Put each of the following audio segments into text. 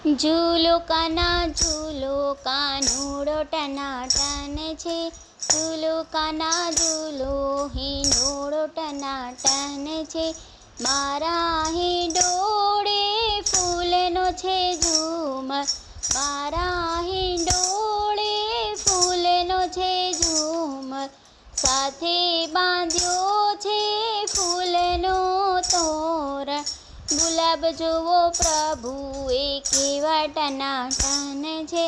झूलो कानूड़ो टनाटन छे। झूलो काना झूलो हिंडोळो टनाटन छे। मारा हिंडोळे फूलनो छे झूमर। मारा हिंडोळे फूलनो छे झूमर। साथे बांध्यो छे फूलनो तोरण। गुलाब जोवो प्रभुए केवा टनाटन छे।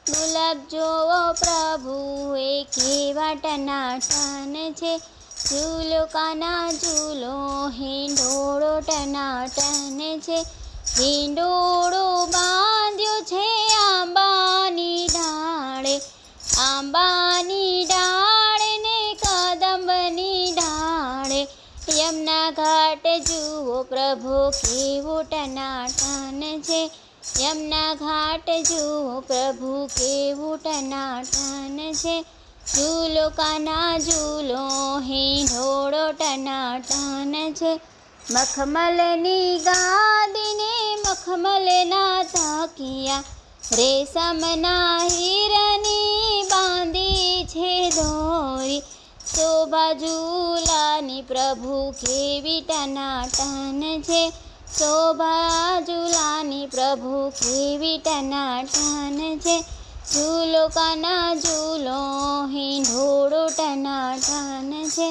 गुलाब जोवो प्रभुए केवा टनाटन छे। झूलो काना झूलो हिंडोळो टनाटन छे। हिंडोळो बांध्यो छे आंबानी डाळे। आंबानी डाळे ने कदंबनी डाळे। यमुना घाट जुओ प्रभु केवो टनाटन छे। यमुना घाट जुओ प्रभु केवो टनाटन छे। झूलो काना झूलो हिंडोळो टनाटन छे। मखमलनी गादी ने मखमलना तकिया। रेशमना हीरनी बांधी छे दोरी। शोभा झूलानी प्रभु केवी टनाटन छे। शोभा झूलानी प्रभु केवी टनाटन छे। झूलो काना झूलो हिंडोळो टनाटन छे।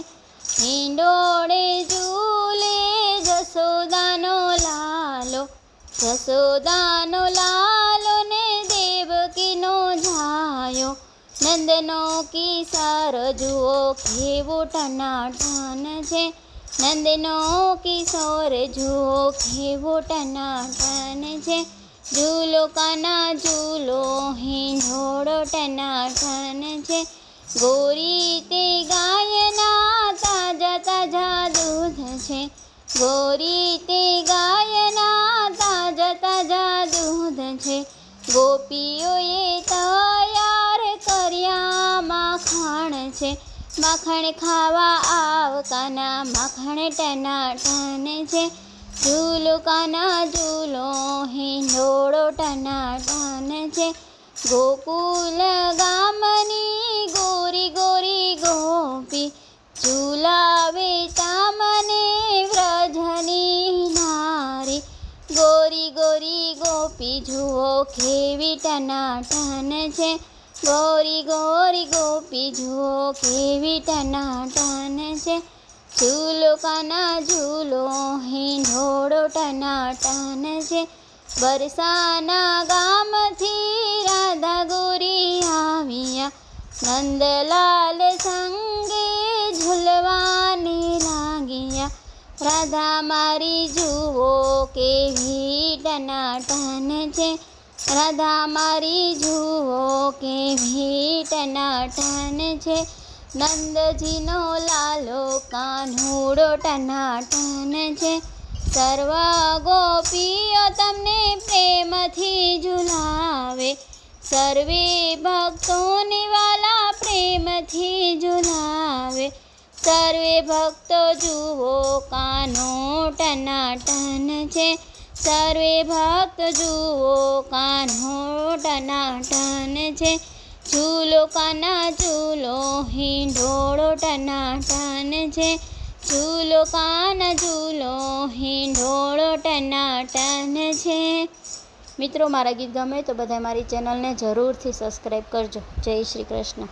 हिंडोळे झूले जसोदानो लालो। जसोदानो लालो ने देवकीनो झायो। नंदनो किशोर जुओ केवो टनाटन छे। नंदनो किशोर जुओ केवो टनाटन छे। झूलो काना झूलो हिंडोळो टनाटन छे। गोरी ते गायना ताजा ताजा दूध छे। गोरी ते गायना ताजा ताजा दूध छे। गोपीओए तैयार कर्या माखण छे। माखण खावा आव काना माखण टनाटन छे। झूलो काना झूलो हिंडोळो टनाटन छे। गोकुल गामनी गोरी गोरी गोपी। झूलावे तामने व्रजनी नारी। गोरी गोरी गोपी जुओ केवी टनाटन छे। गोरी गोरी गोपी जुओ केवी टनाटन छे। झूलो काना झूलो हिंडोळो टनाटन छे। बरसाना गामथी राधा गोरी आविया। नंदलाल संगे झूलवाने लागिया। राधा मारी जुओ केवी टनाटन छे। राधा मारी जुओ केवी टनाटन छे। नंदजीनो लालो कान्होड़ो टनाटन छे। सर्व गोपीओ तमने प्रेमथी झूलावे। सर्वे भक्तोने वाला प्रेमथी झूलावे। सर्वे भक्तो जुओ कान्हो टनाटन छे। सर्वे भक्त जुओ कान्हो टनाटन छे। झूलो काना झूलो हिंडोळो टनाटन छे। झूलो काना झूलो हिंडोळो टनाटन छे। मित्रों, मारा गीत गमे तो बधाए मारी चेनल ने जरूर थी सब्सक्राइब करजो। जय श्री कृष्ण।